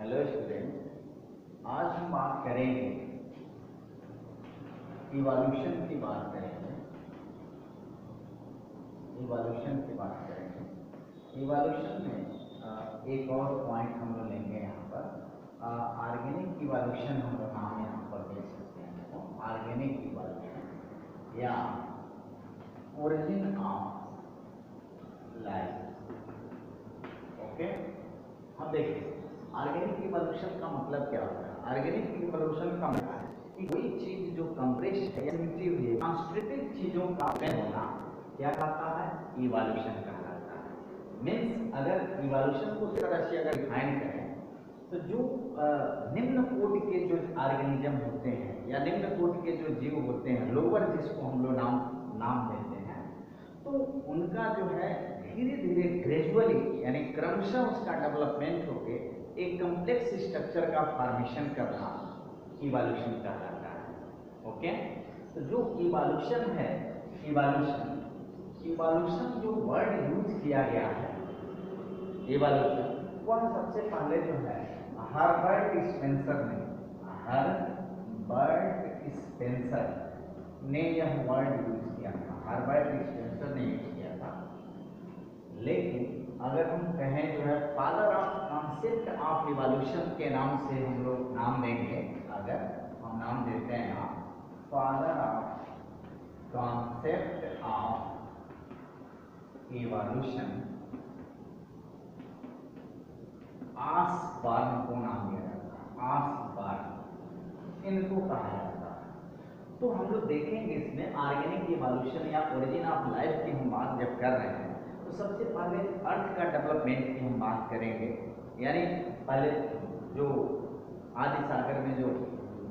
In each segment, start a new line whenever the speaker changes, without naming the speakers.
Hello student, आज हम बात करेंगे इवोल्यूशन की बात करेंगे। इवोल्यूशन में एक और पॉइंट हम लोग लेंगे यहाँ पर ऑर्गेनिक इवोल्यूशन हम लोग नाम यहाँ पर दे सकते हैं। तो ऑर्गेनिक इवोल्यूशन या ओरिजिन ऑफ लाइफ। ओके, अब देखिए ऑर्गेनिक इवोल्यूशन का मतलब क्या होता है। ऑर्गेनिक इवोल्यूशन का मतलब है कि कोई चीज जो कंप्रेस्ड है या प्रिमिटिव है, कॉन्स्ट्रक्टेड चीजों का होना क्या कहता है, इवोल्यूशन कहलाता है। मीन्स अगर इवोल्यूशन को इस तरह से अगर डिफाइन करें तो जो निम्न कोटि के जो ऑर्गेनिज्म होते हैं या निम्न कोटि के जो जीव होते हैं, लोअर जिसको हम लोग नाम देते हैं, तो उनका जो है धीरे धीरे ग्रेजुअली यानी क्रमशः उसका डेवलपमेंट होके एक कम्प्लेक्स स्ट्रक्चर का फॉर्मेशन करना इवोल्यूशन कहलाता है। ओके, तो जो इवोल्यूशन है, इवोल्यूशन जो वर्ड यूज किया गया है इवोल्यूशन, वह सबसे पहले जो है हर्बर्ट स्पेंसर ने यह वर्ड यूज किया था। हर्बर्ट स्पेंसर ने यूज किया था। लेकिन अगर हम कहें जो है father of concept of evolution के नाम से हम लोग नाम देंगे, अगर हम नाम देते हैं आप father of concept of evolution, Osborne को नाम दिया जाता है। ऑसबर्न इनको कहा जाता है। तो हम लोग देखेंगे इसमें ऑर्गेनिक इवोल्यूशन या ओरिजिन ऑफ लाइफ की हम बात जब कर रहे हैं तो सबसे पहले अर्थ का डेवलपमेंट की हम बात करेंगे। यानी पहले जो आदि सागर में जो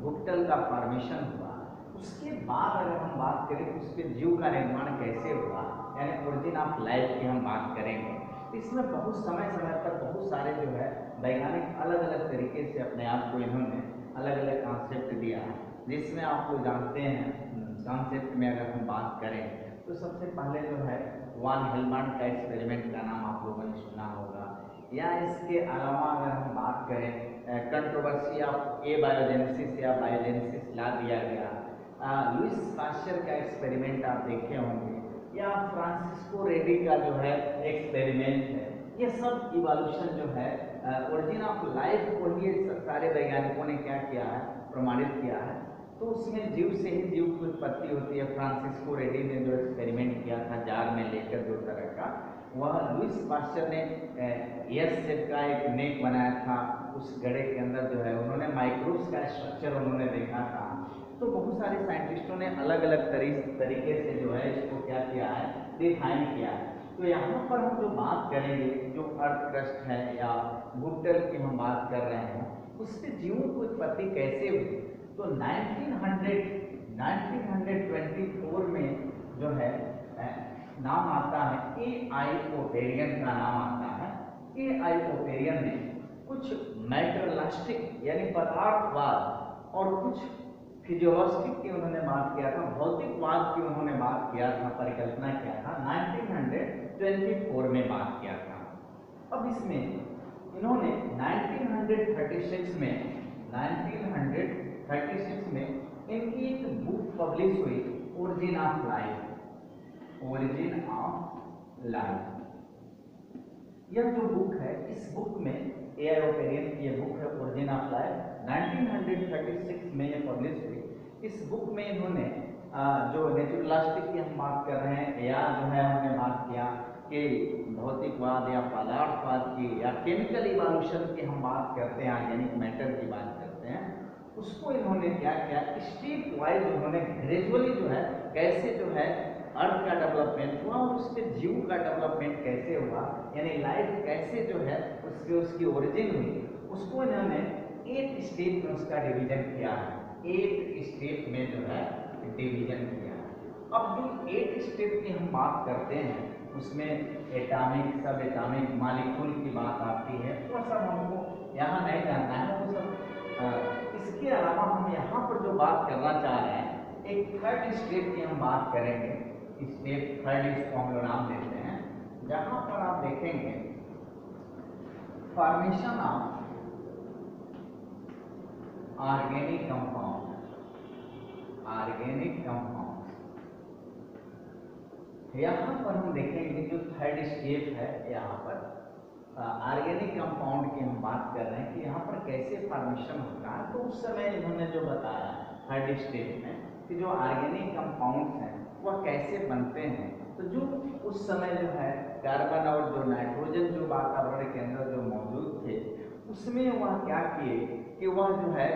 भूतल का फॉर्मेशन हुआ, उसके बाद अगर हम बात करें तो उसके जीव का निर्माण कैसे हुआ, यानी ओरिजिन ऑफ लाइफ की हम बात करेंगे। इसमें बहुत समय पर बहुत सारे जो है वैज्ञानिक अलग अलग तरीके से अपने आप को इन्होंने अलग अलग कॉन्सेप्ट दिया है, जिसमें आप लोग जानते हैं कॉन्सेप्ट में अगर हम बात करें तो सबसे पहले जो है वान हेलमंड का एक्सपेरिमेंट का नाम आप लोगों ने सुना होगा। या इसके अलावा अगर हम बात करें कंट्रोवर्सी ऑफ एबायोजेनेसिस या बायोजेनेसिस ला दिया गया, लुइस पास्चर का एक्सपेरिमेंट आप देखे होंगे, या फ्रांसिस्को रेडी का जो है एक्सपेरिमेंट है। ये सब इवोल्यूशन जो है ओरिजिन ऑफ लाइफ को ही सारे वैज्ञानिकों ने क्या किया है, प्रमाणित किया है। तो उसमें जीव से ही जीव की उत्पत्ति होती है। फ्रांसिस्को रेडी ने जो एक्सपेरिमेंट किया था जार में लेकर दो तरह का, वह लुइस पास्चर ने एस शेप का एक नेक बनाया था। उस गड्ढे के अंदर जो है उन्होंने माइक्रोब्स का स्ट्रक्चर उन्होंने देखा था। तो बहुत सारे साइंटिस्टों ने अलग अलग तरीके से जो है इसको क्या किया है, डिफाइन किया है। तो यहाँ पर हम जो बात करेंगे, जो अर्थ क्रस्ट है या भूतल की हम बात कर रहे हैं, उससे जीवों की उत्पत्ति कैसे हुई। तो 1924 में जो है नाम आता है A.I. ओपेरियन का नाम आता है। A.I. ओपेरियन ने कुछ मैटरलिस्टिक यानी पदार्थवाद और कुछ फिजियोलॉजिक की उन्होंने बात किया था, भौतिकवाद की उन्होंने बात किया था, परिकल्पना किया था। 1924 में बात किया था। अब इसमें इन्होंने 1936 में इनकी एक बुक पब्लिश हुई, ओरिजिन ऑफ लाइफ। यह जो बुक है, इस बुक में A.I. ओपेरियन की ये बुक है ओरिजिन ऑफ लाइफ, 1936 में ये पब्लिश हुई। इस बुक में इन्होंने जो नेचुरलिस्टिक की हम बात कर रहे हैं, या जो है हमने बात किया कि भौतिकवाद या पदार्थवाद की या केमिकल इवोल्यूशन की हम बात करते हैं, ऑर्गेनिक मैटर की बात करते हैं, उसको इन्होंने क्या किया, स्टेप वाइज उन्होंने ग्रेजुअली जो है कैसे जो है अर्थ का डेवलपमेंट हुआ और उसके जीव का डेवलपमेंट कैसे हुआ, यानी लाइफ कैसे जो है उसकी ओरिजिन हुई, उसको इन्होंने 8 स्टेप में उसका डिवीजन किया है। 8 स्टेप में जो है डिवीजन किया है। अब जो 8 स्टेप की हम बात करते हैं उसमें एटॉमिक, सब एटॉमिक, मॉलिक्यूल की बात आती है, वो सब हमको यहाँ नहीं जानना है, वो सब। इसके अलावा हम यहाँ पर जो बात करना चाह रहे हैं, एक 3rd स्टेप की हम बात करेंगे। स्टेप 3rd इसको हम लोग नाम देते हैं, जहाँ पर आप देखेंगे formation of organic compound, organic compound, यहाँ पर हम देखेंगे जो थर्ड स्टेप है, यहाँ पर ऑर्गेनिक कंपाउंड की हम बात कर रहे हैं कि यहाँ पर कैसे फॉर्मेशन होता है। तो उस समय इन्होंने जो बताया थर्ड स्टेप में कि जो ऑर्गेनिक कंपाउंड्स हैं वह कैसे बनते हैं। तो जो उस समय जो है कार्बन और जो नाइट्रोजन जो वातावरण के अंदर जो मौजूद थे, उसमें वह क्या किए कि वह जो है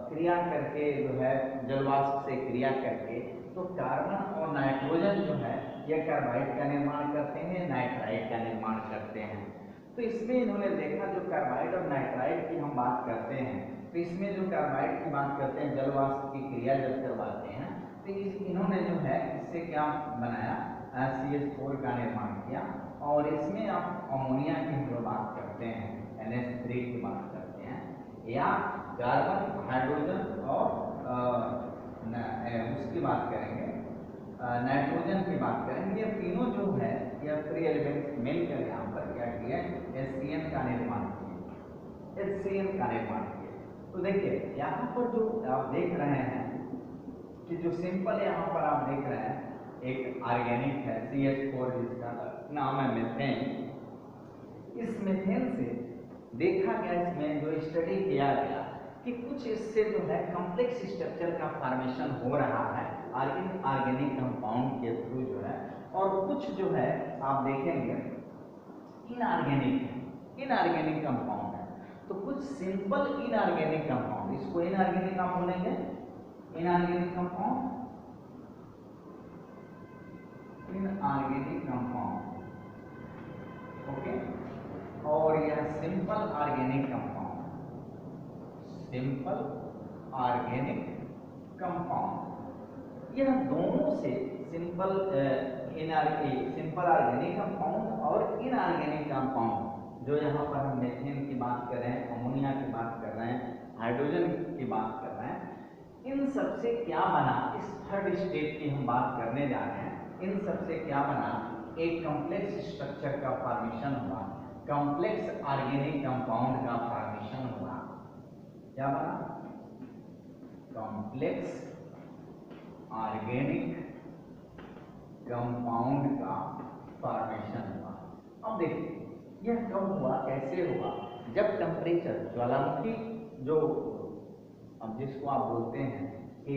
क्रिया करके जो है जलवाष्प से क्रिया करके तो कार्बन और नाइट्रोजन जो है यह कार्बाइड का निर्माण करते हैं, नाइट्राइड का निर्माण करते हैं। तो इसमें इन्होंने देखा जो कार्बाइड और नाइट्राइड की हम बात करते हैं, तो इसमें जो कार्बाइड की बात करते हैं जलवाष्प की क्रिया जब करवाते हैं तो इन्होंने जो है इससे क्या बनाया, CH4 का निर्माण किया। और इसमें आप अमोनिया की हम बात करते हैं, NH3 की बात करते हैं, या कार्बन, हाइड्रोजन और उसकी बात करेंगे, नाइट्रोजन की बात करेंगे। ये तीनों जो है यह फ्री एलिमेंट्स मिलकर यहाँ पर क्या किया, HCN का निर्माण किया, HCN का निर्माण किया। तो देखिए यहाँ पर जो आप देख रहे हैं कि जो सिंपल यहाँ पर आप देख रहे हैं एक ऑर्गेनिक है CH4 जिसका नाम है मीथेन। इस मीथेन से देखा गया, इसमें जो स्टडी किया गया कि कुछ इससे जो है कॉम्प्लेक्स स्ट्रक्चर का फॉर्मेशन हो रहा है ऑर्गेनिक कंपाउंड के थ्रू जो है, और कुछ जो है आप देखेंगे इनऑर्गेनिक कंपाउंड है। तो कुछ सिंपल इनऑर्गेनिक कंपाउंड, इसको इनऑर्गेनिक आप बोलेंगे, inorganic compound, inorganic compound, okay. और यह simple organic compound, simple organic compound, यह दोनों से सिंपल ऑर्गेनिक कंपाउंड और इनऑर्गेनिक कंपाउंड, जो यहाँ पर हम मीथेन की बात कर रहे हैं, अमोनिया की बात कर रहे हैं, हाइड्रोजन की बात कर रहे हैं, इन सब से क्या बना, इस थर्ड स्टेप की हम बात करने जा रहे हैं। इन सब से क्या बना, एक कॉम्प्लेक्स स्ट्रक्चर का फॉर्मेशन हुआ, कॉम्प्लेक्स ऑर्गेनिक कंपाउंड का फॉर्मेशन हुआ। क्या बना, कॉम्प्लेक्स ऑर्गेनिक कंपाउंड का फॉर्मेशन हुआ। अब देखिए यह कब हुआ, कैसे हुआ, जब टेम्परेचर ज्वालामुखी जो अब जिसको आप बोलते हैं कि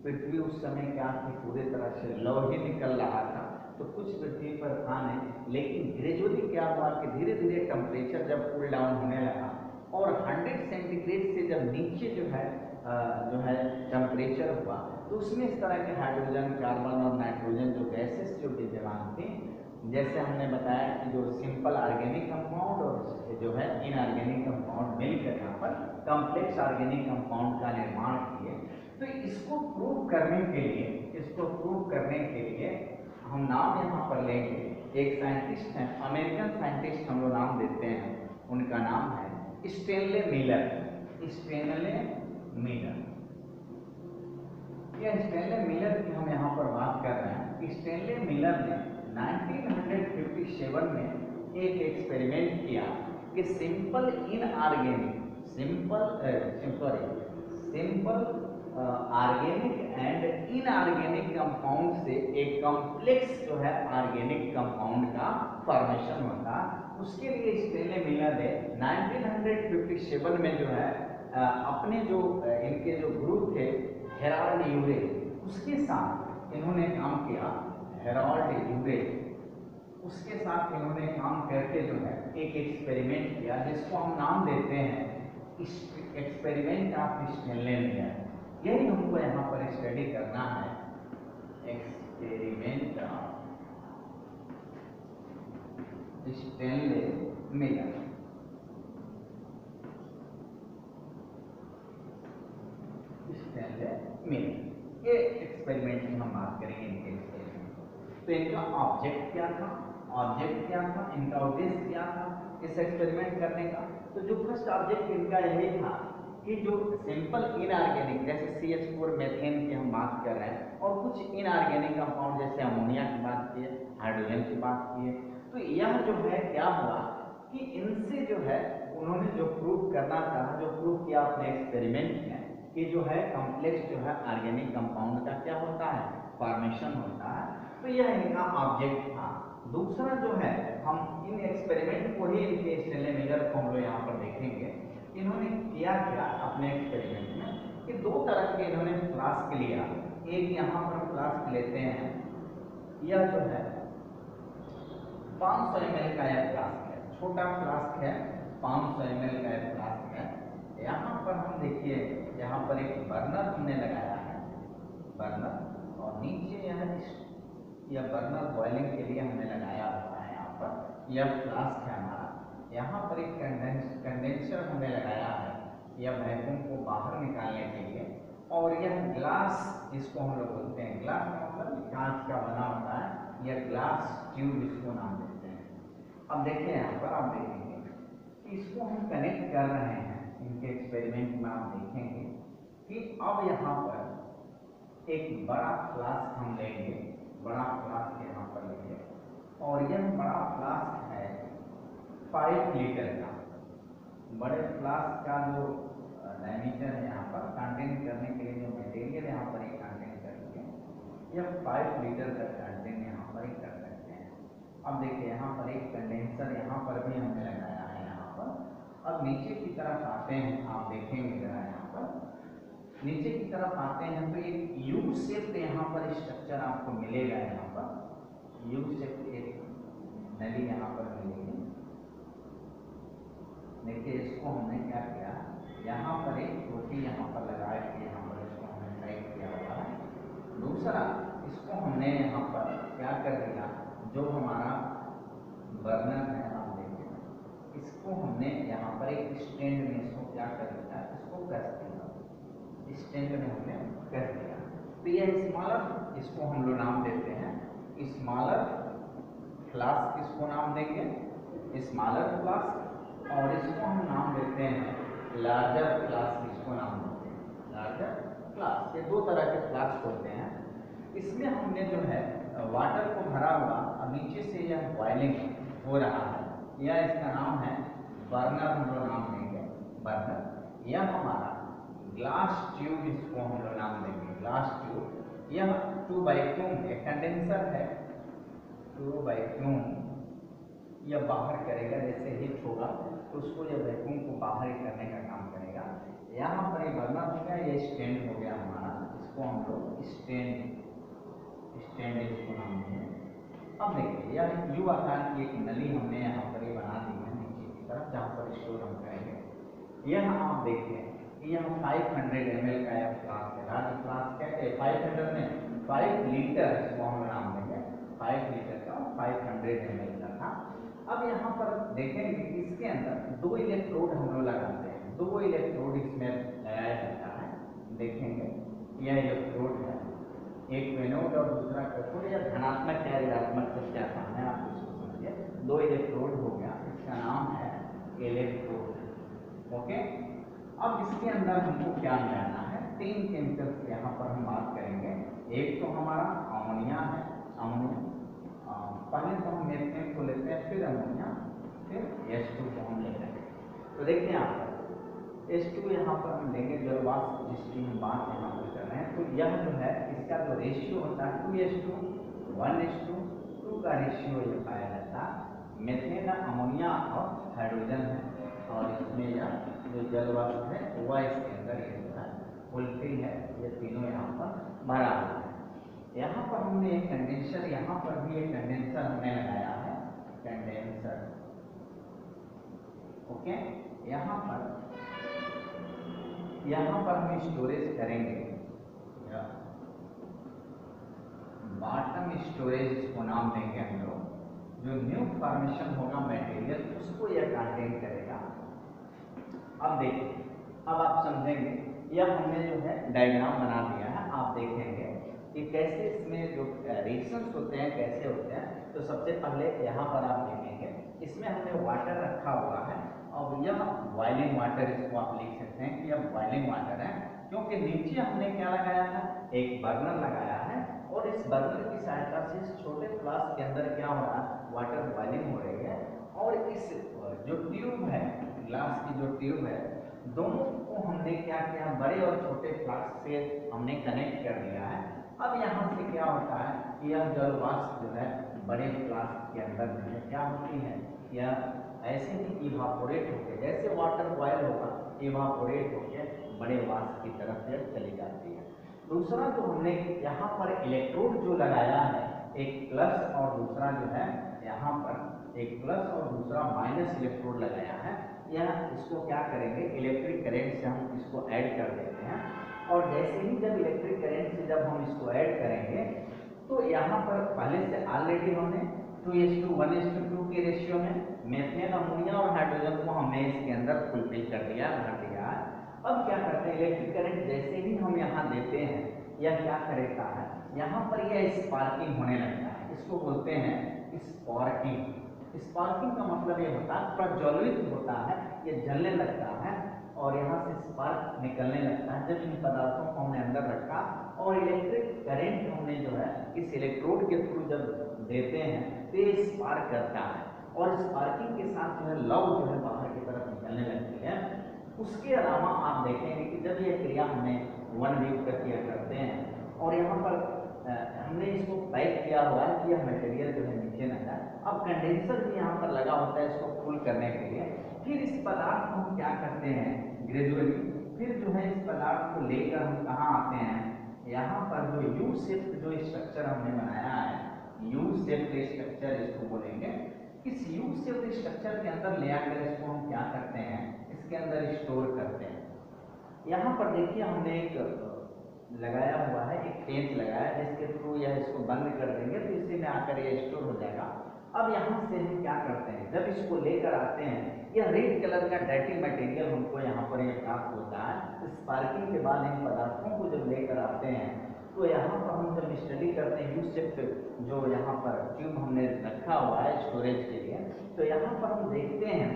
पृथ्वी उस समय क्या थी, पूरी तरह से लौ ही निकल रहा था, तो कुछ पृथ्वी पर था नहीं, लेकिन ग्रेजुअली क्या हुआ कि धीरे धीरे टेम्परेचर जब कूल डाउन होने लगा और 100 सेंटीग्रेड से जब नीचे जो है टेम्परेचर हुआ, तो उसमें इस तरह के हाइड्रोजन, कार्बन और नाइट्रोजन जो गैसेस जो विद्यमान थी, जैसे हमने बताया कि जो सिंपल ऑर्गेनिक कंपाउंड और जो है इनऑर्गेनिक कंपाउंड मिलकर यहाँ पर कॉम्प्लेक्स ऑर्गेनिक कंपाउंड का निर्माण किए। तो इसको प्रूव करने के लिए हम नाम यहाँ पर लेंगे, एक साइंटिस्ट हैं, अमेरिकन साइंटिस्ट हम लोग नाम देते हैं, उनका नाम है स्टेनले मिलर। स्टेनले मिलर, यह स्टेनले मिलर की हम यहाँ पर बात कर रहे हैं। स्टेनले मिलर ने 1957 में एक एक्सपेरिमेंट किया कि simple organic and inorganic compound से एक कॉम्प्लेक्स जो है ऑर्गेनिक कंपाउंड का फॉर्मेशन होता। उसके लिए स्टेनले मिलर ने 1957 में जो है अपने जो इनके जो गुरु थे हेराल्ड यूरे, उसके साथ इन्होंने काम किया, हेराल्ड यूरे, उसके साथ इन्होंने काम करके जो है एक एक्सपेरिमेंट किया जिसको हम नाम देते हैं एक्सपेरिमेंट ऑफ स्टेनले मिलर। यही हमको यहाँ पर स्टडी करना है, experiment of Stanley Miller. Stanley Miller ये एक्सपेरिमेंट की हम बात करेंगे, इनके एक्सपेरिमेंट। तो इनका ऑब्जेक्ट क्या था, इनका उद्देश्य क्या था इस एक्सपेरिमेंट करने का। तो जो फर्स्ट ऑब्जेक्ट इनका यही था कि जो सिंपल इनऑर्गेनिक जैसे CH4 मीथेन की हम बात कर रहे हैं, और कुछ इनऑर्गेनिक कंपाउंड जैसे अमोनिया की बात की है, हाइड्रोजन की बात की है, तो यह जो है क्या हुआ कि इनसे जो है उन्होंने जो प्रूव करना चाहा, जो प्रूव किया अपने एक्सपेरिमेंट में कि जो है कॉम्प्लेक्स जो है ऑर्गेनिक कंपाउंड का क्या होता है, फॉर्मेशन होता है। तो यह इनका ऑब्जेक्ट था। दूसरा जो है हम इन एक्सपेरिमेंट को ही इनके स्टेनले मिलर को हम लोग यहाँ पर देखेंगे। इन्होंने किया क्या अपने एक्सपेरिमेंट में कि दो तरह के इन्होंने फ्लास्क लिया। एक यहाँ पर फ्लास्क लेते हैं, यह जो है 500 ml का यह फ्लास्क है, छोटा फ्लास्क है, 500 ml का यह फ्लास्क है। यहाँ पर हम देखिए, यहाँ पर एक बर्नर हमने लगाया है, बर्नर, और नीचे यह बर्नर बॉइलिंग के लिए हमने लगाया हुआ है। यहाँ पर यह फ्लास्क है हमारा। यहाँ पर एक कंडेंसर हमने लगाया है, यह वैक्यूम को बाहर निकालने के लिए। और यह ग्लास, जिसको हम लोग बोलते हैं, ग्लास का मतलब कांच का बना होता है, यह ग्लास ट्यूब इसको नाम देते हैं। अब देखिए यहाँ पर आप देखेंगे कि इसको हम कनेक्ट कर रहे हैं। इनके एक्सपेरिमेंट में आप देखेंगे कि अब यहाँ पर एक बड़ा फ्लास्क हम लेंगे, बड़ा फ्लास्क यहाँ पर लेंगे, और यह बड़ा फ्लास्क है 5 लीटर का। बड़े फ्लास्क का जो डायमीटर है यहाँ पर कंटेन करने के लिए जो मटेरियल यहाँ पर एक कंटेन करेंगे, यह 5 लीटर का कंटेन यहाँ पर ही कर सकते हैं। अब देखिए यहाँ पर एक कंडेंसर यहाँ पर भी हमने लगाया है यहाँ पर। अब नीचे की तरफ आते हैं, आप देखेंगे जरा यहाँ पर नीचे की तरफ आते हैं तो एक यू शेप यहाँ पर स्ट्रक्चर आपको मिलेगा। यहाँ पर यू शेप एक नली यहाँ पर मिलेगी। देखिए इसको हमने क्या किया, यहाँ पर एक टोटी यहाँ पर लगा के यहाँ पर इसको हमने टाइट किया हुआ है। दूसरा इसको हमने यहाँ पर क्या कर दिया, जो हमारा बर्नर है आप देखिए, इसको हमने यहाँ पर एक स्टैंड में इसको क्या कर दिया, इसको कस दिया, स्टैंड में हमने कस दिया। तो यह स्मॉलर, इसको हम लोग नाम देते हैं स्मॉलर फ्लास्क, इसको नाम देंगे स्मॉलर फ्लास्क। और इसको हम नाम देते हैं लार्जर फ्लास्क, इसको नाम देते हैं लार्जर फ्लास्क। ये दो तरह के फ्लास्क होते हैं। इसमें हमने जो है वाटर को भरा हुआ और नीचे से यह बॉइलिंग हो रहा है, यह इसका नाम है बर्नर, हम लोग नाम देंगे बर्नर। यह हमारा ग्लास ट्यूब, इसको हम लोग नाम देंगे ग्लास ट्यूब। यह टू वैक्यूम एक कंडेंसर है, टू वैक्यूम यह बाहर करेगा, जैसे हीट होगा तो उसको यह वैक्यूम को बाहर ही करने का काम करेगा। यहाँ पर एक बर्नर हो गया, ये स्टैंड हो गया हमारा, इसको हम लोग स्टैंड इसको नाम देंगे। अब देखिए यह यू आकार की एक नली हमने यहाँ पर ये बना दी है नीचे की तरफ, जहाँ पर स्टोर हम करेंगे। यह आप देखिए यह 500 ml का यह फ्लास्क है, लार्ज फ्लास्क है। 500 में 5 लीटर, इसको हम नाम देंगे 5 लीटर का, 500 ml का था। अब यहाँ पर देखेंगे कि इसके अंदर 2 इलेक्ट्रोड हम लोग लगाते हैं, 2 इलेक्ट्रोड इसमें लगाया जाता है। देखेंगे यह इलेक्ट्रोड है, एक एनोड और दूसरा कैथोड। या धनात्मक या ऋणात्मक से क्या काम है आप इसको समझिए। 2 इलेक्ट्रोड हो गया, इसका नाम है इलेक्ट्रोड। ओके, अब इसके अंदर हमको क्या मिलाना है, 3 केमिकल्स यहाँ पर हम बात करेंगे। एक तो हमारा अमोनिया है, अमोनिया, पहले तो हम मेथेन को लेते हैं, फिर अमोनिया, फिर H2 को हम लेते हैं। तो देखिए यहाँ पर H2 यहाँ पर हम लेंगे, जल वाष्प जिसकी हम बात यहाँ पर कर रहे हैं। तो यह जो है इसका जो रेशियो होता है 2H2 1H2 2 का रेशियो ये पाया जाता है। मेथेन अमोनिया और हाइड्रोजन है, और इसमें यह जो जल वाष्प है वह इसके अंदर ये होता है, फुलफिल है, ये तीनों यहाँ पर भरा हुआ है। यहाँ पर हमने एक कंडेंसर, यहाँ पर भी एक कंडेंसर हमने लगाया है, कंडेंसर। ओके, यहाँ पर हम स्टोरेज करेंगे, बॉटम स्टोरेज इसको नाम देंगे हम लोग। जो न्यू फॉर्मेशन होगा मटेरियल उसको यह कंटेन करेगा। अब देखिए, अब आप समझेंगे, यह हमने जो है डायग्राम बना दिया है, आप देखेंगे कि कैसे इसमें जो रिएक्शंस होते हैं कैसे होते हैं। तो सबसे पहले यहाँ पर आप देखेंगे इसमें हमने वाटर रखा हुआ है, और यह बॉइलिंग वाटर, इसको आप लिख सकते हैं कि यह बॉइलिंग वाटर है, क्योंकि नीचे हमने क्या लगाया है, एक बर्नर लगाया है, और इस बर्नर की सहायता से इस छोटे फ्लास्क के अंदर क्या हो रहा है, वाटर बॉइलिंग हो रही है। और इस जो ट्यूब है, ग्लास की जो ट्यूब है, दोनों को हमने क्या किया, बड़े और छोटे फ्लास्क से हमने कनेक्ट कर दिया है। अब यहाँ से क्या होता है कि यह जल वाष्प जो है बड़े फ्लास्क के अंदर जो है क्या होती है, यह ऐसे ही इवापोरेट होकर, जैसे वाटर बॉयल होगा इवापोरेट होकर बड़े वाष्प की तरफ यह चली जाती है। दूसरा जो हमने यहाँ पर इलेक्ट्रोड जो लगाया है, एक प्लस और दूसरा जो है यहाँ पर एक प्लस और दूसरा माइनस इलेक्ट्रोड लगाया है, यह इसको क्या करेंगे, इलेक्ट्रिक करंट से हम इसको ऐड कर देते हैं। और जैसे ही जब इलेक्ट्रिक करंट से जब हम इसको ऐड करेंगे तो यहाँ पर पहले से ऑलरेडी हमने 2:1:2 के रेशियो में मेथेन, अमोनिया और हाइड्रोजन को हमने इसके अंदर फुलफिल कर दिया, भर दिया है। अब क्या करते हैं, इलेक्ट्रिक करंट जैसे ही हम यहाँ देते हैं यह क्या करेगा है, यहाँ पर यह स्पार्किंग होने लगता है, इसको बोलते हैं स्पार्किंग। स्पार्किंग का मतलब ये होता है प्रज्वलित होता है, ये जलने लगता है और यहाँ से स्पार्क निकलने लगता है। जब इन पदार्थों को हमने अंदर रखा और इलेक्ट्रिक करंट हमने जो है इस इलेक्ट्रोड के थ्रू जब देते हैं तो ये स्पार्क करता है और स्पार्किंग के साथ जो है लव जो है बाहर की तरफ निकलने लगती है। उसके अलावा आप देखेंगे कि जब ये क्रिया हमने 1 वीक तक किया करते हैं और यहाँ पर हमने इसको पैक किया हुआ है कि यह मटेरियल जो है नीचे न जाए। अब कंडेंसर भी यहाँ पर लगा होता है इसको कूल करने के लिए। फिर इस पदार्थ को हम क्या करते हैं, ग्रेजुअली फिर जो है इस पदार्थ को लेकर हम कहाँ आते हैं, यहाँ पर जो यू शेप जो स्ट्रक्चर हमने बनाया है, यू शेप स्ट्रक्चर इसको बोलेंगे। इस यू शेप स्ट्रक्चर के अंदर ले आकर इसको हम क्या करते हैं, इसके अंदर स्टोर करते हैं। यहाँ पर देखिए हमने एक लगाया हुआ है, एक पेंच लगाया जिसके थ्रू यह इसको बंद कर देंगे तो इसी में आकर यह स्टोर हो जाएगा। अब यहाँ से हम क्या करते हैं, जब इसको लेकर आते हैं, यह रेड कलर का डर्टी मटेरियल हमको यहाँ पर यह प्राप्त होता है। स्पार्किंग के बाद इन पदार्थों को जब लेकर आते हैं तो यहाँ पर हम जब स्टडी करते हैं यू शेप जो यहाँ पर ट्यूब हमने रखा हुआ है स्टोरेज के लिए, तो यहाँ पर हम देखते हैं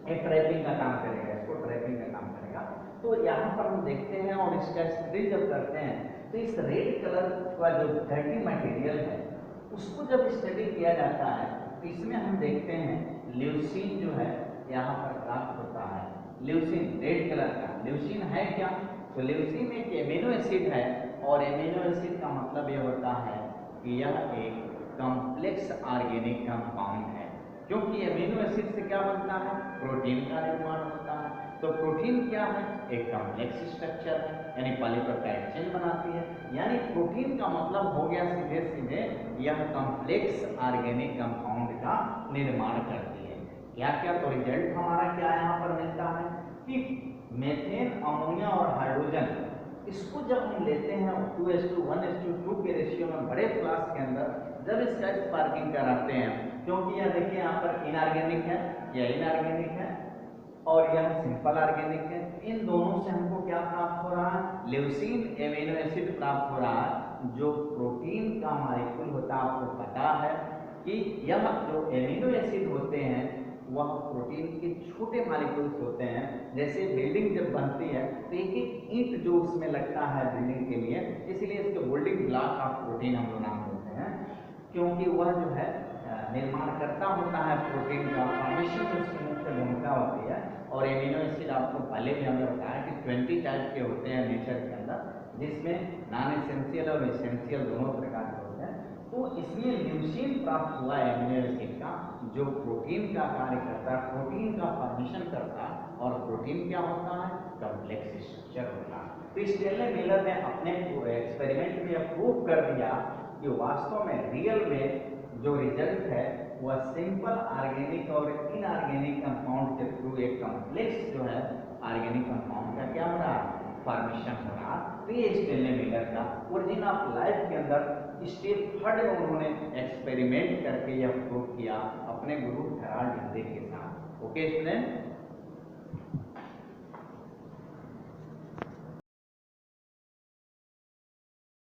एक ट्रैपिंग का काम करेगा, इसको ट्रैपिंग का काम करेगा। तो यहाँ पर हम देखते हैं और इसका स्टडी जब करते हैं तो इस रेड कलर का जो डर्टी मटेरियल है उसको जब स्टडी किया जाता है तो इसमें हम देखते हैं ल्यूसीन जो है यहाँ पर प्राप्त होता है। ल्यूसीन रेड कलर का, ल्यूसीन है क्या, तो ल्यूसीन एक एमिनो एसिड है और एमिनो एसिड का मतलब ये होता है कि यह एक कॉम्प्लेक्स ऑर्गेनिक कंपाउंड है, क्योंकि एमिनो एसिड से क्या बनता है, प्रोटीन का निर्माण होता है। तो प्रोटीन क्या है, एक कॉम्प्लेक्स स्ट्रक्चर है, यानी पॉलीपेप्टाइड चेन बनाती है। यानी प्रोटीन का मतलब हो गया सीधे सीधे यह कॉम्प्लेक्स ऑर्गेनिक कंपाउंड का निर्माण करती है। क्या क्या, तो रिजल्ट हमारा क्या यहाँ पर मिलता है कि मेथेन, अमोनिया और हाइड्रोजन, इसको जब हम लेते हैं 2:1:2 के रेशियो में बड़े फ्लास्क के अंदर, जब इसका स्पार्किंग कराते हैं, क्योंकि यह देखिए यहाँ पर इनऑर्गेनिक है, यह इनऑर्गेनिक है और यह सिंपल ऑर्गेनिक है, इन दोनों से हमको क्या प्राप्त हो रहा है, ल्यूसीन एमिनो एसिड प्राप्त हो रहा है जो प्रोटीन का मॉलिक्यूल होता है। आपको पता है कि यह जो एमिनो एसिड होते हैं वह प्रोटीन के छोटे मॉलिक्यूल्स होते हैं। जैसे बिल्डिंग जब बनती है तो एक एक ईंट जो उसमें लगता है बिल्डिंग के लिए, इसलिए इसको बिल्डिंग ब्लॉक ऑफ प्रोटीन हम लोग नाम देते हैं, क्योंकि वह जो है निर्माणकर्ता होता है प्रोटीन का, फॉर्मेशन में उसकी मुख्य भूमिका होती है। और एमिनो एसिड आपको पहले भी हमने बताया कि 20 टाइप के होते हैं नेचर के अंदर, जिसमें नॉन एसेंशियल और एसेंशियल दोनों प्रकार के होते हैं। तो इसलिए ल्यूसीन प्राप्त हुआ एमिनो एसिड का जो प्रोटीन का कार्य करता है, प्रोटीन का फॉर्मेशन करता है। और प्रोटीन क्या होता है, कॉम्प्लेक्स स्ट्रक्चर होता है। तो स्टेनले मिलर ने अपने एक्सपेरिमेंट में प्रूव कर दिया कि वास्तव में रियल में जो रिजल्ट है वह सिंपल ऑर्गेनिक और इनऑर्गेनिक कंपाउंड के थ्रू एक कॉम्प्लेक्स जो है ऑर्गेनिक कंपाउंड का क्या हो रहा है, फॉर्मेशन हो रहा। तो ये स्टेनले मिलर का ओरिजिन ऑफ लाइफ के अंदर स्टेप 3 में उन्होंने एक्सपेरिमेंट करके यह प्रूव किया अपने गुरु हेराल्ड हिंदे के साथ। Okay student.